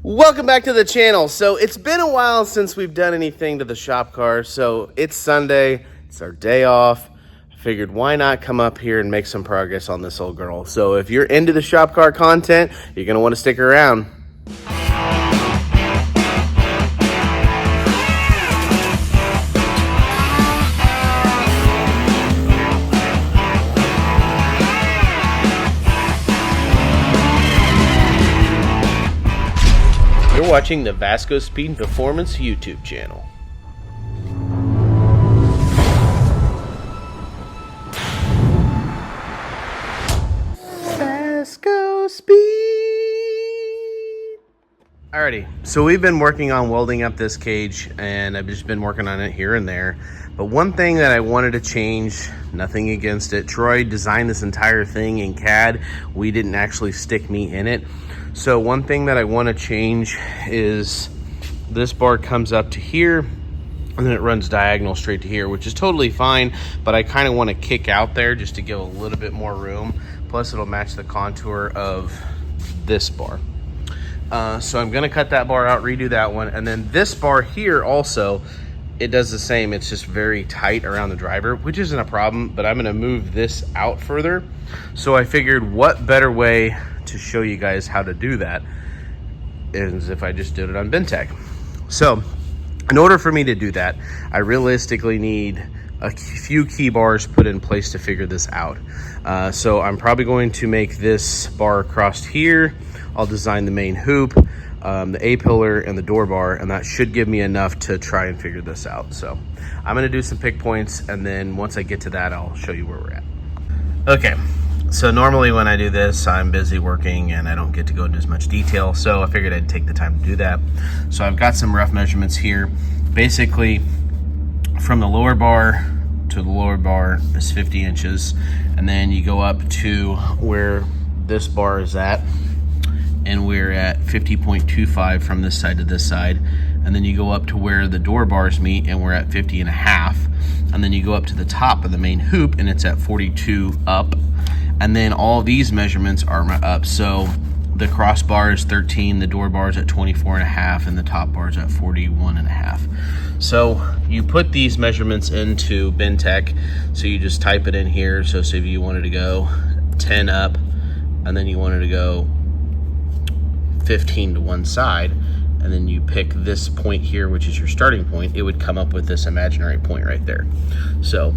Welcome back to the channel. So it's been a while since we've done anything to the shop car. So it's Sunday, it's our day off. I figured why not come up here and make some progress on this old girl. So if you're into the shop car content, you're gonna want to stick around. You're watching the Vasco Speed Performance YouTube channel. Vasco Speed. Alrighty, so we've been working on welding up this cage and I've just been working on it here and there. But one thing that I wanted to change, nothing against it, Troy designed this entire thing in CAD. We didn't actually stick me in it. So one thing that I want to change is this bar comes up to here and then it runs diagonal straight to here, which is totally fine, but I kind of want to kick out there just to give a little bit more room. Plus it'll match the contour of this bar. So I'm going to cut that bar out, redo that one. And then this bar here also, it does the same. It's just very tight around the driver, which isn't a problem, but I'm going to move this out further. So I figured what better way to show you guys how to do that is if I just did it on Bentech. So in order for me to do that, I realistically need a few key bars put in place to figure this out. So I'm probably going to make this bar across here. I'll design the main hoop, the A-pillar, and the door bar, and that should give me enough to try and figure this out. So I'm gonna do some pick points, and then once I get to that, I'll show you where we're at. Okay, so normally when I do this, I'm busy working and I don't get to go into as much detail, so I figured I'd take the time to do that. So I've got some rough measurements here. Basically, from the lower bar to the lower bar is 50 inches, and then you go up to where this bar is at, and we're at 50.25 from this side to this side. And then you go up to where the door bars meet and we're at 50.5. And then you go up to the top of the main hoop and it's at 42 up. And then all these measurements are up. So the crossbar is 13, the door bar is at 24.5, and the top bar is at 41.5. So you put these measurements into Bentech. So you just type it in here. So say if you wanted to go 10 up and then you wanted to go 15 to one side, and then you pick this point here, which is your starting point, it would come up with this imaginary point right there. So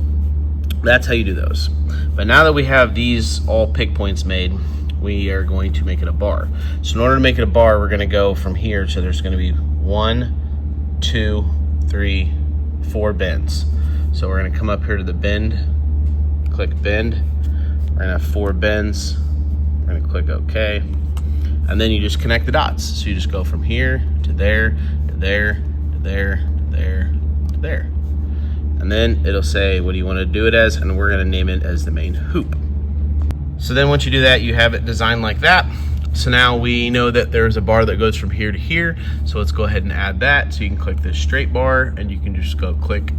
that's how you do those. But now that we have these all pick points made, we are going to make it a bar. So in order to make it a bar, we're going to go from here. So there's going to be 1, 2, 3, 4 bends. So we're going to come up here to the bend, click bend. We're going to have 4 bends. We're going to click OK. And then you just connect the dots. So you just go from here to there, to there, to there, to there, to there. And then it'll say, what do you want to do it as? And we're going to name it as the main hoop. So then once you do that, you have it designed like that. So now we know that there's a bar that goes from here to here. So let's go ahead and add that. So you can click this straight bar and you can just go click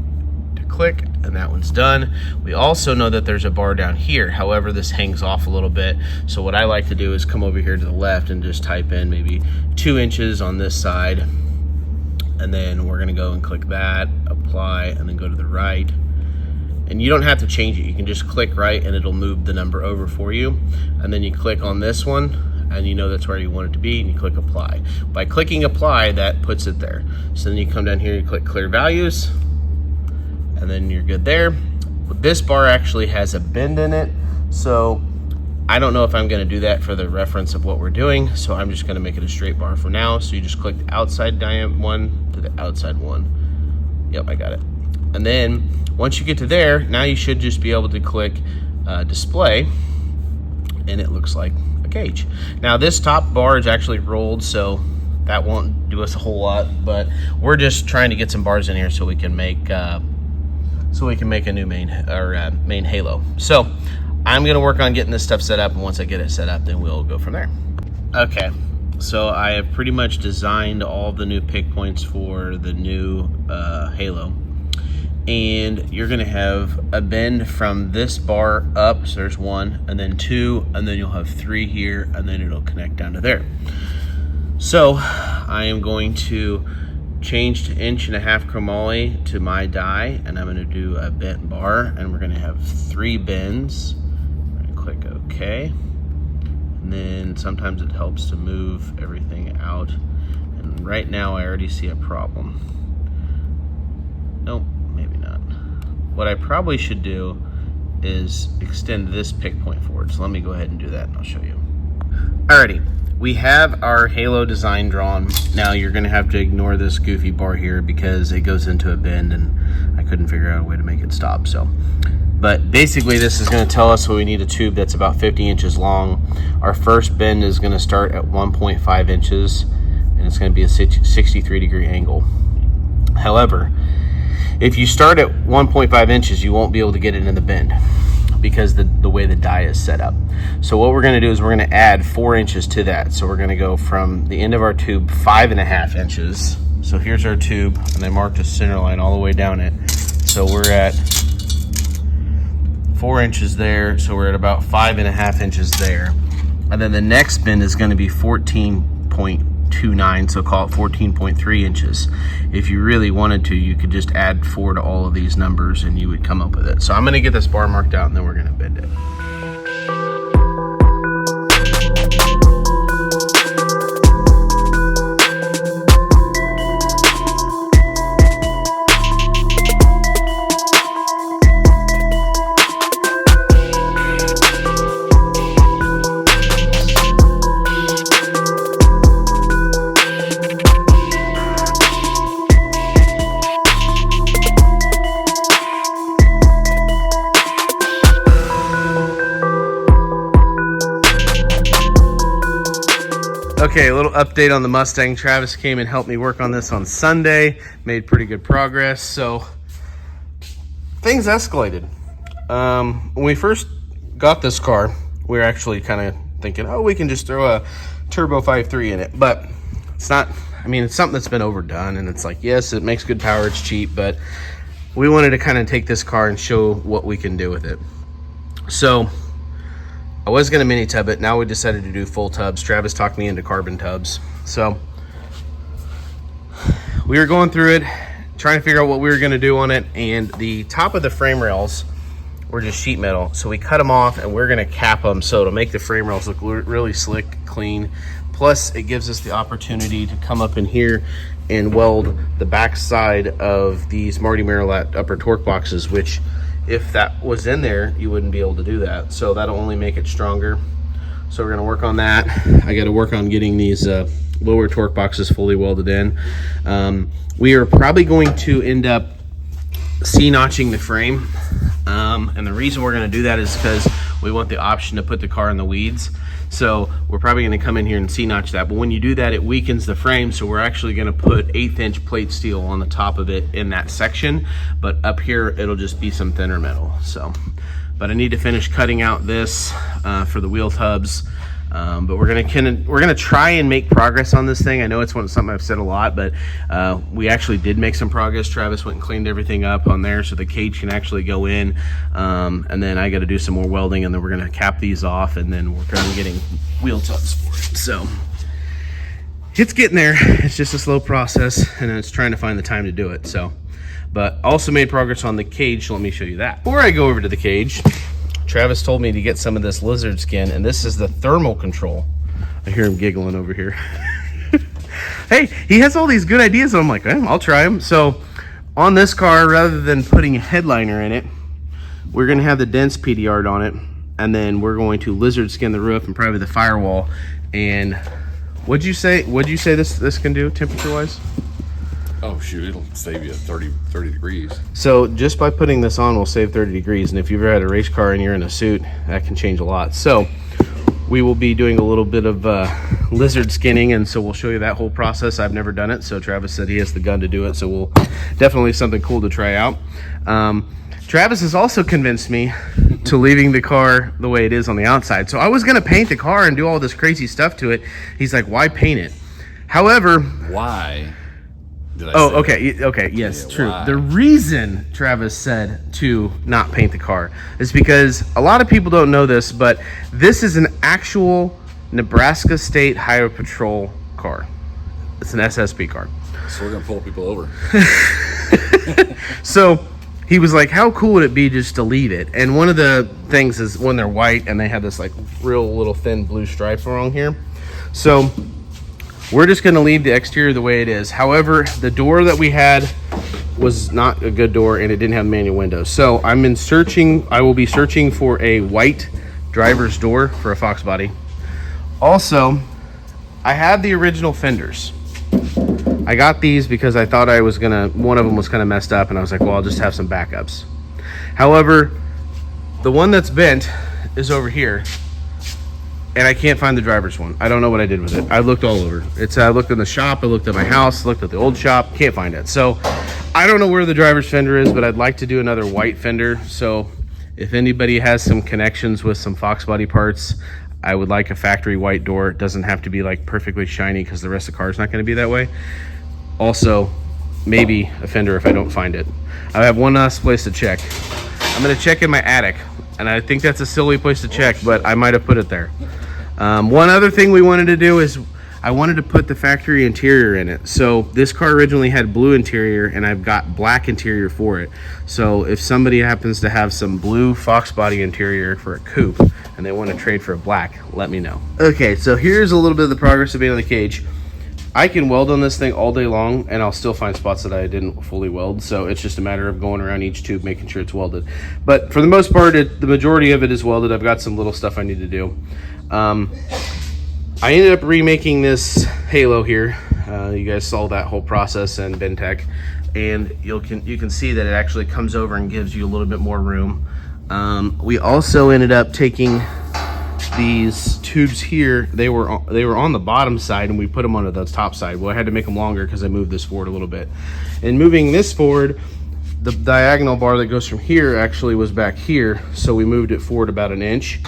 to click, and that one's done. We also know that there's a bar down here. However, this hangs off a little bit. So what I like to do is come over here to the left and just type in maybe 2 inches on this side. And then we're gonna go and click that, apply, and then go to the right. And you don't have to change it. You can just click right and it'll move the number over for you. And then you click on this one and you know that's where you want it to be, and you click apply. By clicking apply, that puts it there. So then you come down here, you click clear values, and then you're good there. This bar actually has a bend in it, so I don't know if I'm gonna do that for the reference of what we're doing, so I'm just gonna make it a straight bar for now. So you just click the outside one to the outside one. Yep, I got it. And then once you get to there, now you should just be able to click display, and it looks like a cage. Now this top bar is actually rolled, so that won't do us a whole lot, but we're just trying to get some bars in here so we can make a new main halo. So I'm gonna work on getting this stuff set up, and once I get it set up, then we'll go from there. Okay, so I have pretty much designed all the new pick points for the new halo. And you're gonna have a bend from this bar up, so there's 1, and then 2, and then you'll have 3 here, and then it'll connect down to there. So I am going to change to 1.5" chromoly to my die, and I'm going to do a bent bar, and we're going to have 3 bends. I'm going to click OK, and then sometimes it helps to move everything out. And right now I already see a problem. Nope, maybe not. What I probably should do is extend this pick point forward. So let me go ahead and do that, and I'll show you. Alrighty, we have our halo design drawn. Now you're gonna have to ignore this goofy bar here because it goes into a bend and I couldn't figure out a way to make it stop. But basically this is gonna tell us we need a tube that's about 50 inches long. Our first bend is gonna start at 1.5 inches and it's gonna be a 63-degree angle. However, if you start at 1.5 inches, you won't be able to get it in the bend because the way the die is set up. So what we're gonna do is we're gonna add 4 inches to that. So we're gonna go from the end of our tube 5.5 inches. So here's our tube, and I marked a center line all the way down it. So we're at 4 inches there, so we're at about 5.5 inches there. And then the next bend is gonna be 14.29, so call it 14.3 inches. If you really wanted to, you could just add 4 to all of these numbers and you would come up with it. So I'm gonna get this bar marked out and then we're gonna bend it. Okay, a little update on the Mustang. Travis came and helped me work on this on Sunday. Made pretty good progress. So things escalated. When we first got this car, we were actually kind of thinking, oh, we can just throw a turbo 5.3 in it. But it's not, I mean, it's something that's been overdone. And it's like, yes, it makes good power, it's cheap, but we wanted to kind of take this car and show what we can do with it. So I was going to mini tub it. Now we decided to do full tubs. Travis talked me into carbon tubs. So we were going through it, trying to figure out what we were going to do on it. And the top of the frame rails were just sheet metal. So we cut them off and we're going to cap them. So it'll make the frame rails look really slick, clean. Plus it gives us the opportunity to come up in here and weld the back side of these Marty Marilat upper torque boxes, which if that was in there, you wouldn't be able to do that. So that'll only make it stronger. So we're gonna work on that. I gotta work on getting these lower torque boxes fully welded in. We are probably going to end up C-notching the frame. And the reason we're gonna do that is because we want the option to put the car in the weeds. So we're probably gonna come in here and C-notch that. But when you do that, it weakens the frame. So we're actually gonna put 1/8 inch plate steel on the top of it in that section. But up here, it'll just be some thinner metal. So, but I need to finish cutting out this for the wheel tubs. But we're gonna try and make progress on this thing. I know it's something I've said a lot, but we actually did make some progress. Travis went and cleaned everything up on there so the cage can actually go in. And then I got to do some more welding, and then we're gonna cap these off, and then work on getting wheel tubs for it. So it's getting there. It's just a slow process, and it's trying to find the time to do it. So, but also made progress on the cage. So let me show you that. Before I go over to the cage, Travis told me to get some of this lizard skin, and this is the thermal control. I hear him giggling over here. Hey, he has all these good ideas, and I'm like, I'll try them. So on this car, rather than putting a headliner in it, we're gonna have the dense PDR on it, and then we're going to lizard skin the roof and probably the firewall. And what'd you say this can do temperature wise? Oh shoot, it'll save you 30 degrees. So just by putting this on, we'll save 30 degrees. And if you've ever had a race car and you're in a suit, that can change a lot. So we will be doing a little bit of lizard skinning, and so we'll show you that whole process. I've never done it, so Travis said he has the gun to do it, so we'll definitely something cool to try out. Travis has also convinced me to leaving the car the way it is on the outside. So I was gonna paint the car and do all this crazy stuff to it. He's like, why paint it? However, why? Okay, yes, yeah, true. Why? The reason Travis said to not paint the car is because a lot of people don't know this, but this is an actual Nebraska State Highway Patrol car. It's an SSP car. So we're gonna pull people over. So he was like, how cool would it be just to leave it? And one of the things is when they're white and they have this like real little thin blue stripe along here. So we're just going to leave the exterior the way it is. However, the door that we had was not a good door and it didn't have manual windows. So I will be searching for a white driver's door for a Fox body. Also, I have the original fenders. I got these because I thought one of them was kind of messed up, and I was like, well, I'll just have some backups. However, the one that's bent is over here, and I can't find the driver's one. I don't know what I did with it. I looked all over. I looked in the shop, I looked at my house, looked at the old shop, can't find it. So I don't know where the driver's fender is, but I'd like to do another white fender. So if anybody has some connections with some Fox body parts, I would like a factory white door. It doesn't have to be like perfectly shiny because the rest of the car is not going to be that way. Also, maybe a fender if I don't find it. I have one last place to check. I'm going to check in my attic, and I think that's a silly place to check, but I might have put it there. One other thing we wanted to do is I wanted to put the factory interior in it. So this car originally had blue interior, and I've got black interior for it. So if somebody happens to have some blue Fox body interior for a coupe and they want to trade for a black, let me know. Okay, so here's a little bit of the progress of being on the cage. I can weld on this thing all day long, and I'll still find spots that I didn't fully weld. So it's just a matter of going around each tube, making sure it's welded. But for the most part, the majority of it is welded. I've got some little stuff I need to do. I ended up remaking this halo here. You guys saw that whole process in Bentech, and you can see that it actually comes over and gives you a little bit more room. We also ended up taking these tubes here. They were on the bottom side, and we put them on the top side. Well, I had to make them longer because I moved this forward a little bit. And moving this forward, the diagonal bar that goes from here actually was back here, so we moved it forward about an inch.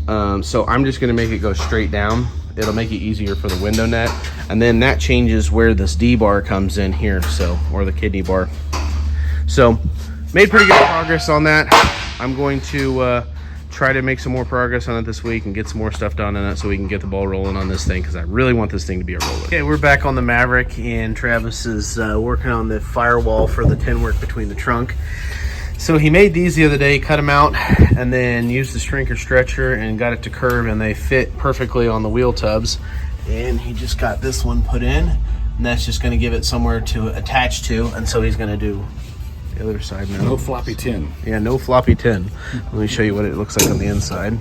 So I'm just going to make it go straight down. It'll make it easier for the window net, and then that changes where this D bar comes in here, or the kidney bar. So made pretty good progress on that. I'm going to try to make some more progress on it this week and get some more stuff done on it so we can get the ball rolling on this thing, because I really want this thing to be a roller. Okay, we're back on the Maverick, and Travis is working on the firewall for the tin work between the trunk. So he made these the other day, cut them out, and then used the shrinker stretcher and got it to curve, and they fit perfectly on the wheel tubs. And he just got this one put in, and that's just going to give it somewhere to attach to. And so he's going to do the other side now. No floppy tin. Yeah, no floppy tin. Let me show you what it looks like on the inside.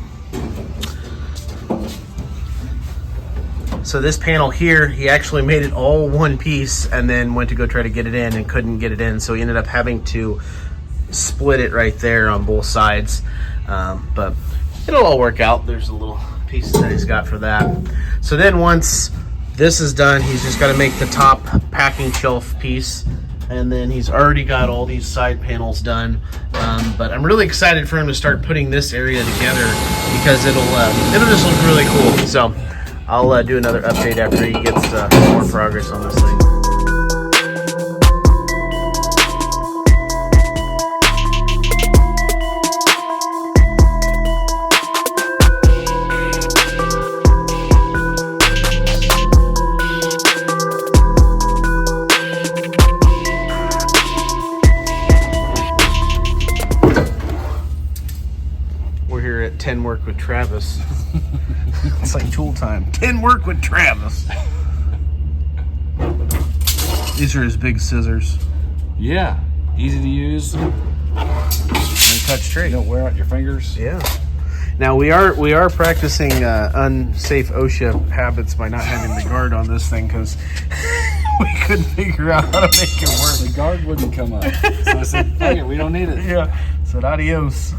So this panel here, he actually made it all one piece and then went to go try to get it in and couldn't get it in. So he ended up having to split it right there on both sides. But it'll all work out. There's a little piece that he's got for that. So then once this is done, he's just got to make the top packing shelf piece. And then he's already got all these side panels done. But I'm really excited for him to start putting this area together, because it'll just look really cool. So I'll do another update after he gets more progress on this thing. Tin work with Travis. It's like tool time. Tin work with Travis. These are his big scissors. Yeah, easy to use. And cut straight. You don't wear out your fingers. Yeah. Now we are practicing unsafe OSHA habits by not having the guard on this thing, because we couldn't figure out how to make it work. The guard wouldn't come up, so I said, "Fuck it, we don't need it." Yeah. Said adios.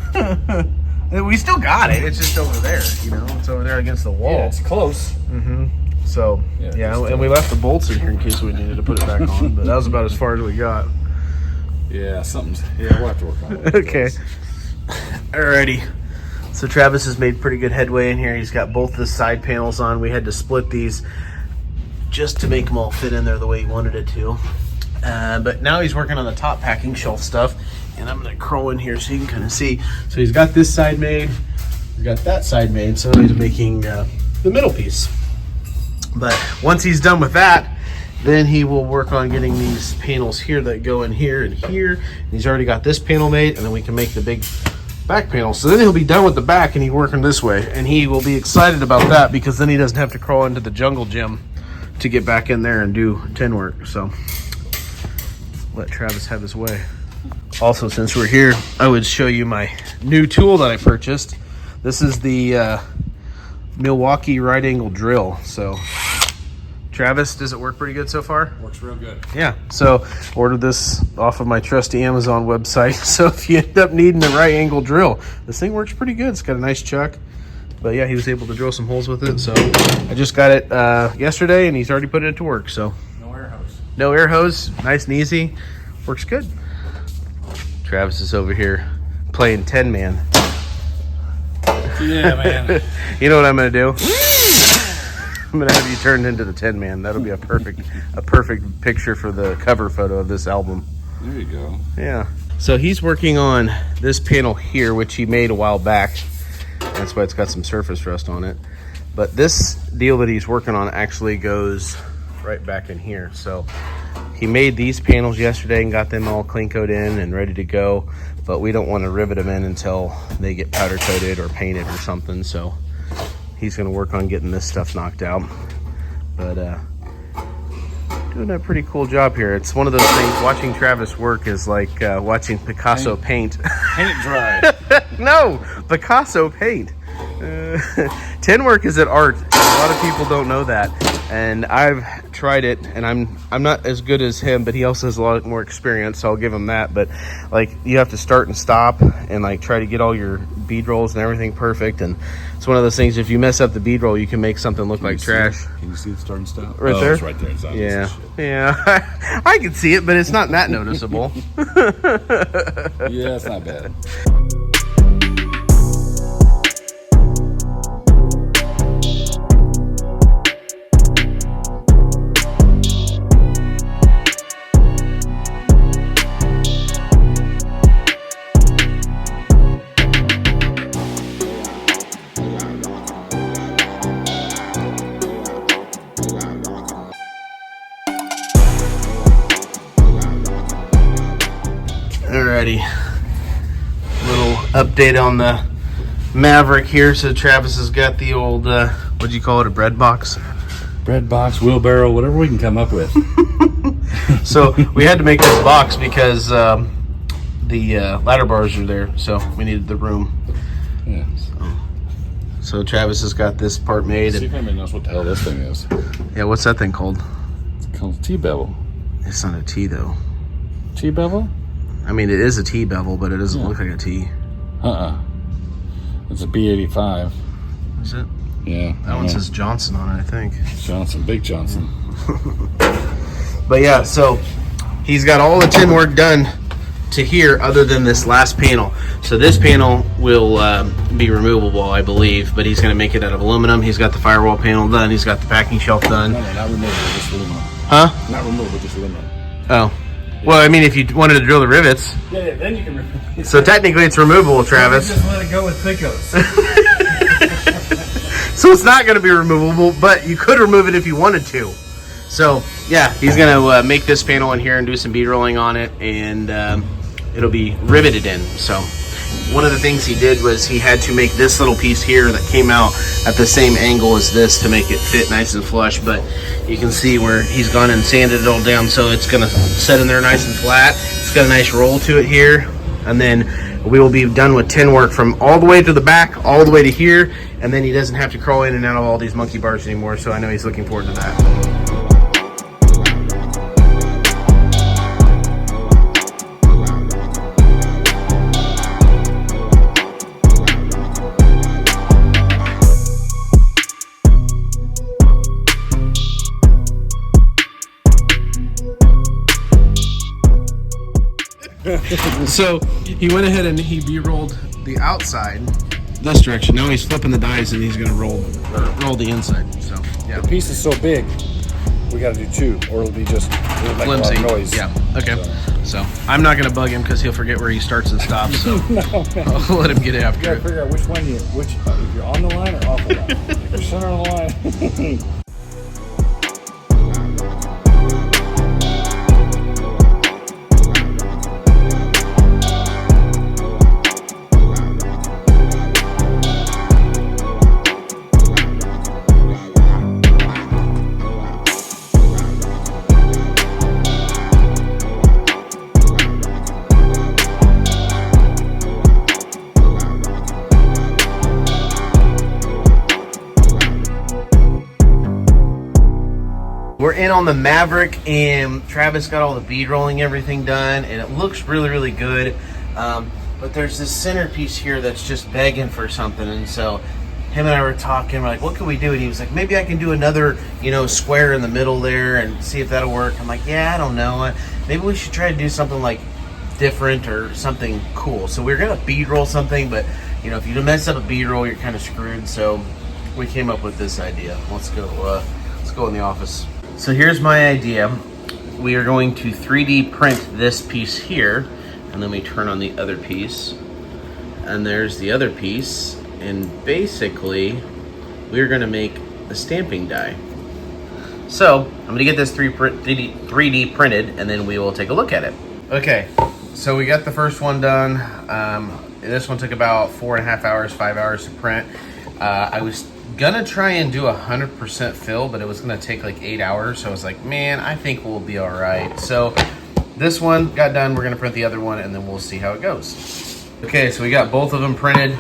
We still got it. It's just over there, It's over there against the wall. Yeah, it's close. Mm-hmm. So, yeah, and we left the bolts in here in case we needed to put it back on, but that was about as far as we got. Yeah, we'll have to work on it. Okay. Alrighty. So Travis has made pretty good headway in here. He's got both the side panels on. We had to split these just to make them all fit in there the way he wanted it to. But now he's working on the top packing shelf stuff. And I'm going to crawl in here so you can kind of see. So he's got this side made. He's got that side made. So he's making the middle piece. But once he's done with that, then he will work on getting these panels here that go in here and here. And he's already got this panel made, and then we can make the big back panel. So then he'll be done with the back and he's working this way. And he will be excited about that because then he doesn't have to crawl into the jungle gym to get back in there and do tin work. So let Travis have his way. Also, since we're here, I would show you my new tool that I purchased. This is the Milwaukee right angle drill. So Travis, does it work pretty good so far? Works real good. Yeah, so ordered this off of my trusty Amazon website. So if you end up needing a right angle drill, this thing works pretty good. It's got a nice chuck. But yeah, he was able to drill some holes with it. So I just got it yesterday and he's already put it to work. So No air hose. no air hose, nice and easy. Works good. Travis is over here playing 10-man. Yeah, man. You know what I'm gonna do? I'm gonna have you turned into the 10-man. That'll be a perfect picture for the cover photo of this album. There you go. Yeah. So he's working on this panel here, which he made a while back. That's why it's got some surface rust on it. But this deal that he's working on actually goes right back in here. So he made these panels yesterday and got them all clean coat in and ready to go. But we don't want to rivet them in until they get powder coated or painted or something. So he's going to work on getting this stuff knocked out. But doing a pretty cool job here. It's one of those things, watching Travis work is like watching Picasso paint. Paint dry. No, Picasso paint. Tin work is an art. A lot of people don't know that. And I've tried it, and I'm not as good as him, but he also has a lot more experience, so I'll give him that. But like, you have to start and stop and like try to get all your bead rolls and everything perfect. And it's one of those things, if you mess up the bead roll, you can make something look like trash. Can you see the start and stop? Right there? It's right there. It's obvious Yeah, as shit. yeah. I can see it, but it's not that noticeable. Yeah, it's not bad. Alrighty, little update on the Maverick here. So Travis has got the old, what'd you call it, a bread box? Bread box, wheelbarrow, whatever we can come up with. So we had to make this box because the ladder bars are there, so we needed the room. Yeah. So Travis has got this part made. See if And, anybody knows what the hell this thing is. yeah, what's that thing called? It's called T-bevel. It's not a T though. T-bevel? I mean, it is a T bevel, but it doesn't look like a T. It's a B85. Is it? Yeah. That one says Johnson on it, I think. Johnson, Big Johnson. But yeah, so he's got all the tin work done to here other than this last panel. So this panel will be removable, I believe, but he's going to make it out of aluminum. He's got the firewall panel done. He's got the packing shelf done. No, not removable, just aluminum. Huh? Not removable, just aluminum. Oh. Well, I mean, if you wanted to drill the rivets. Yeah, then you can remove it. So technically it's removable, Travis. Just let it go with Picos. So it's not going to be removable, but you could remove it if you wanted to. So yeah, he's going to make this panel in here and do some bead rolling on it, and it'll be riveted in. So one of the things he did was he had to make this little piece here that came out at the same angle as this to make it fit nice and flush. But you can see where he's gone and sanded it all down, so it's going to set in there nice and flat. It's got a nice roll to it here, and then we will be done with tin work from all the way to the back, all the way to here, and then he doesn't have to crawl in and out of all these monkey bars anymore. So I know he's looking forward to that. So he went ahead and he B-rolled the outside this direction. Now he's flipping the dies and he's going to roll the inside. So yeah, The piece is so big, we got to do two, or it'll be just it'll make flimsy. a lot of noise. Yeah. Okay. So I'm not going to bug him because he'll forget where he starts and stops. So I'll let him get You after gotta it. figure out which if you're on the line or off the line. If you're center on the line. we're in on the Maverick, and Travis got all the bead rolling, everything done, and it looks really, really good. But there's this centerpiece here that's just begging for something, and so him and I were talking, we're like, what can we do? And he was like, maybe I can do another, square in the middle there and see if that'll work. I'm like, yeah, I don't know. Maybe we should try to do something like different or something cool. So we're gonna bead roll something, but if you mess up a bead roll, you're kind of screwed. So we came up with this idea. Let's go in the office. So here's my idea. We are going to 3D print this piece here, and then we turn on the other piece, and there's the other piece, and basically we're gonna make a stamping die. So I'm gonna get this 3D printed, and then we will take a look at it. Okay, so we got the first one done. This one took about 4.5 hours, 5 hours to print. I was gonna try and do 100% fill, but it was gonna take like 8 hours. So I was like, man, I think we'll be all right. So this one got done. We're gonna print the other one, and then we'll see how it goes. Okay, so we got both of them printed.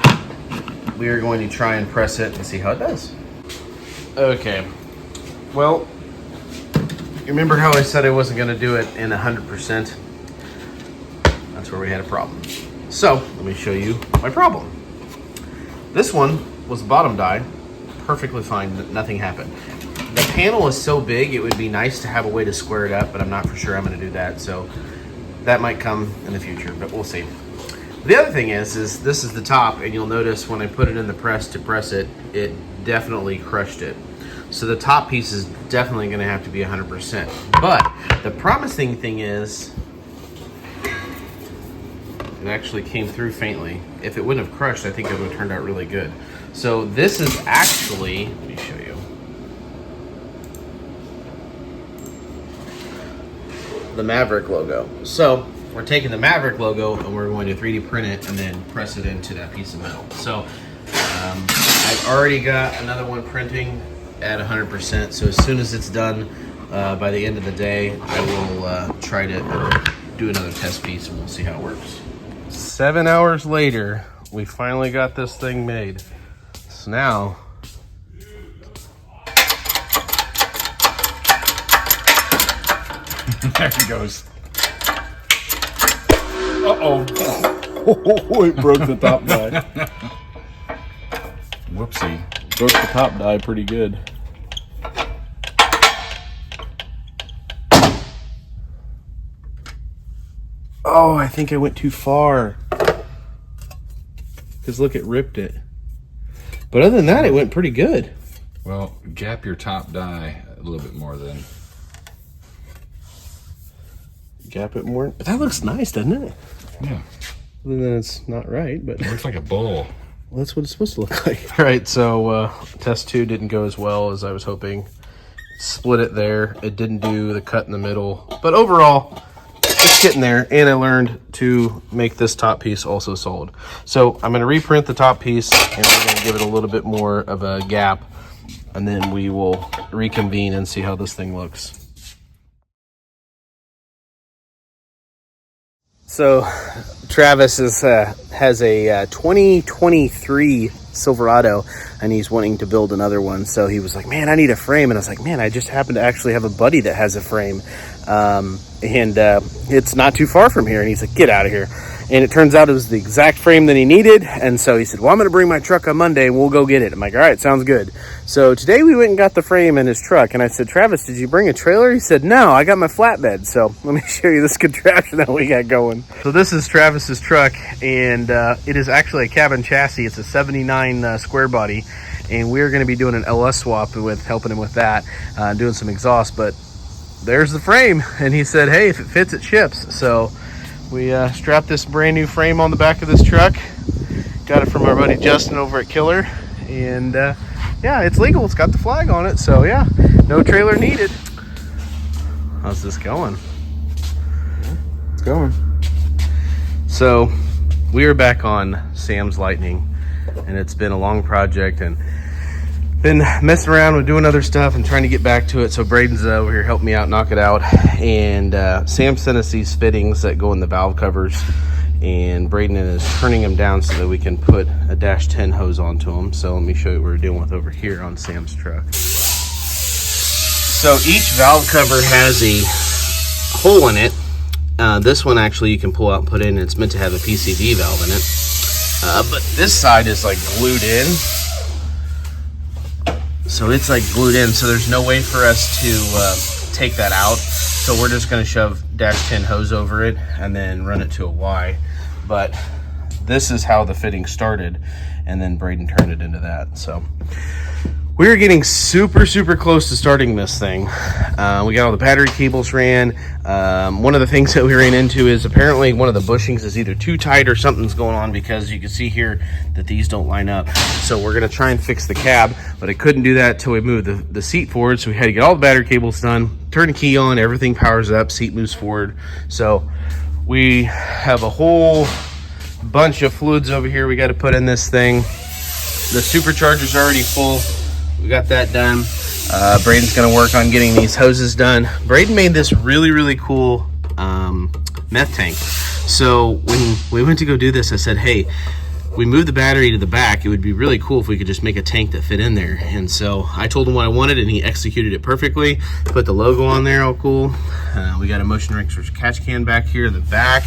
We are going to try and press it and see how it does. Okay, well, you remember how I said I wasn't gonna do it in 100%? That's where we had a problem. So let me show you my problem. This one was bottom die, perfectly fine, nothing happened. The panel is so big, it would be nice to have a way to square it up, but I'm not for sure I'm gonna do that. So that might come in the future, but we'll see. The other thing is this is the top, and you'll notice when I put it in the press to press it, it definitely crushed it. So the top piece is definitely gonna have to be 100%. But the promising thing is, it actually came through faintly. If it wouldn't have crushed, I think it would have turned out really good. So this is actually, let me show you. The Maverick logo. So we're taking the Maverick logo and we're going to 3D print it and then press it into that piece of metal. So I've already got another one printing at 100%. So as soon as it's done, by the end of the day, I will try to do another test piece and we'll see how it works. 7 hours later, we finally got this thing made. So now, there he goes. Uh-oh. Oh, it broke the top die. Whoopsie. Broke the top die pretty good. oh, I think I went too far. Because look, it ripped it. But other than that, it went pretty good. Well, gap your top die a little bit more then. Gap it more. But that looks nice, doesn't it? Yeah. Other than it's not right, but it looks like a bowl. Well, that's what it's supposed to look like. All right, so test 2 didn't go as well as I was hoping. Split it there. It didn't do the cut in the middle. But overall, it's getting there. And I learned to make this top piece also solid. So I'm going to reprint the top piece, and we're going to give it a little bit more of a gap. And then we will reconvene and see how this thing looks. So Travis has a 2023 Silverado, and he's wanting to build another one. So he was like, man, I need a frame. And I was like, man, I just happen to actually have a buddy that has a frame. And it's not too far from here. And he's like, get out of here. And it turns out it was the exact frame that he needed. And so he said, well, I'm going to bring my truck on Monday and we'll go get it. I'm like, all right, sounds good. So today we went and got the frame in his truck. And I said, Travis, did you bring a trailer? He said, no, I got my flatbed. So let me show you this contraption that we got going. So this is Travis's truck, and it is actually a cabin chassis. It's a 79 square body. And we're going to be doing an LS swap with helping him with that, doing some exhaust. But there's the frame. And he said, hey, if it fits, it ships. So we strapped this brand new frame on the back of this truck. Got it from our buddy Justin over at Killer. And yeah, it's legal. It's got the flag on it. So yeah, no trailer needed. How's this going? It's going. So we are back on Sam's Lightning. And it's been a long project. And been messing around with doing other stuff and trying to get back to it. So Braden's over here helping me out, knock it out. And Sam sent us these fittings that go in the valve covers. And Braden is turning them down so that we can put a -10 hose onto them. So let me show you what we're dealing with over here on Sam's truck. So each valve cover has a hole in it. This one actually you can pull out and put in. It's meant to have a PCV valve in it. But this side is like glued in. So it's like glued in. So there's no way for us to take that out. So we're just going to shove dash 10 hose over it and then run it to a Y. But this is how the fitting started. And then Braden turned it into that. So we're getting super close to starting this thing. We got all the battery cables ran. One of the things that we ran into is apparently one of the bushings is either too tight or something's going on, because you can see here that these don't line up. So we're gonna try and fix the cab, but I couldn't do that till we moved the seat forward. So we had to get all the battery cables done, turn the key on, everything powers up, seat moves forward. So we have a whole bunch of fluids over here we got to put in this thing. The supercharger's already full. We got that done. Braden's gonna work on getting these hoses done. Braden made this really cool meth tank. So when we went to go do this, I said, hey, we moved the battery to the back. It would be really cool if we could just make a tank that fit in there. And so I told him what I wanted, and he executed it perfectly. Put the logo on there, all cool. We got a motion wrench catch can back here in the back.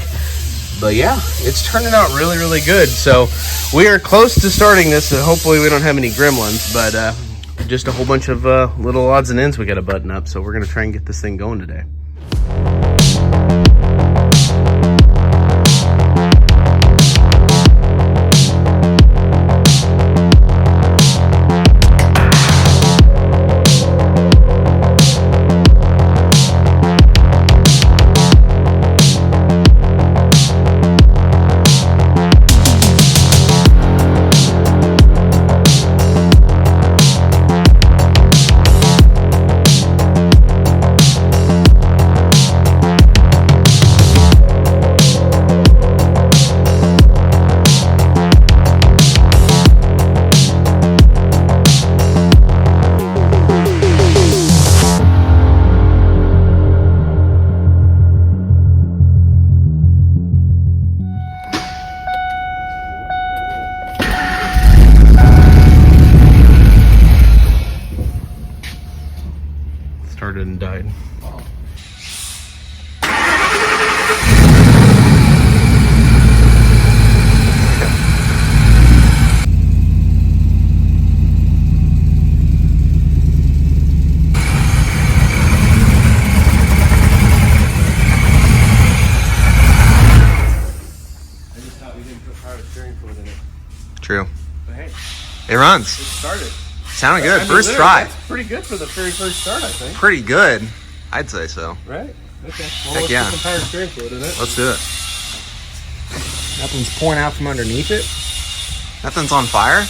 But yeah, it's turning out really good. So we are close to starting this, and hopefully we don't have any gremlins, but just a whole bunch of little odds and ends we got to button up. So we're gonna try and get this thing going today. Started and died. True. But hey, It runs. it started. Sounded good. I mean, First literally, try. That's pretty good for the very first start, I think. Pretty good. I'd say so. Right? Okay. Well, Heck let's yeah. put some power steering fluid in it. Let's do it. Nothing's pouring out from underneath it. Nothing's on fire?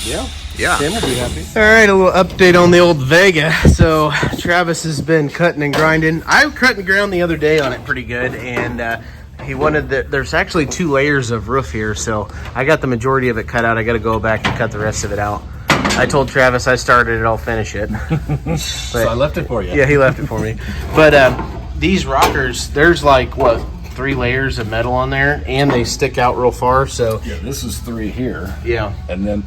Yeah. Yeah. Tim will be happy. All right, a little update on the old Vega. So Travis has been cutting and grinding. I cut and ground the other day on it pretty good, and he wanted there's actually 2 layers of roof here, so I got the majority of it cut out. I got to go back and cut the rest of it out. I told Travis I started it, I'll finish it. So I left it for you. Yeah, he left it for me. But these rockers, there's like, what, 3 layers of metal on there, and they stick out real far, so Yeah, this is 3 here. yeah. And then,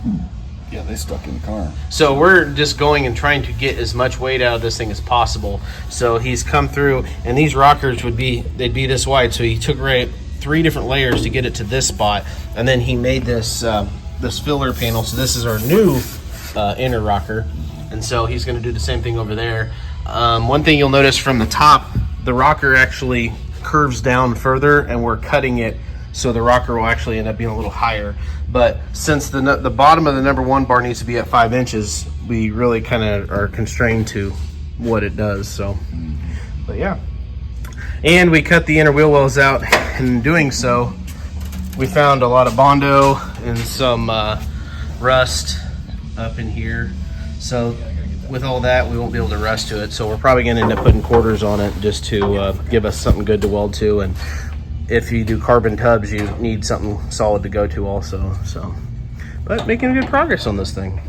yeah, they stuck in the car. So we're just going and trying to get as much weight out of this thing as possible. So he's come through, and these rockers they'd be this wide. So he took 3 different layers to get it to this spot, and then he made this this filler panel. So this is our new inner rocker, and so he's going to do the same thing over there. One thing you'll notice from the top, the rocker actually curves down further, and we're cutting it so the rocker will actually end up being a little higher. But since the bottom of the number 1 bar needs to be at 5 inches, we really kind of are constrained to what it does. So, but yeah. And we cut the inner wheel wells out, and in doing so, we found a lot of Bondo and some rust up in here. So with all that, we won't be able to rust to it. So we're probably going to end up putting quarters on it just to give us something good to weld to. And if you do carbon tubs, you need something solid to go to also. So, but making good progress on this thing.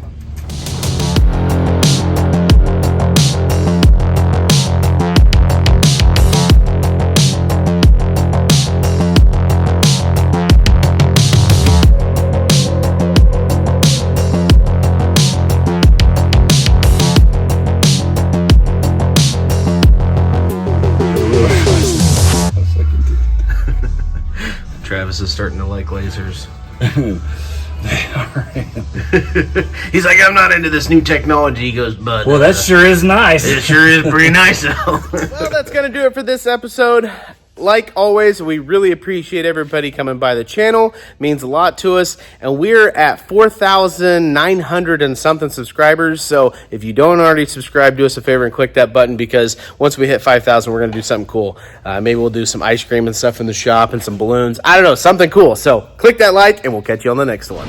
Travis is starting to like lasers. He's like, I'm not into this new technology. He goes, but Well, that sure is nice. it sure is pretty nice though. Well, that's gonna do it for this episode. Like always, we really appreciate everybody coming by the channel. It means a lot to us. And we're at 4,900 and something subscribers. So if you don't already subscribe, do us a favor and click that button, because once we hit 5,000, we're going to do something cool. Maybe we'll do some ice cream and stuff in the shop and some balloons. I don't know, something cool. So click that like, and we'll catch you on the next one.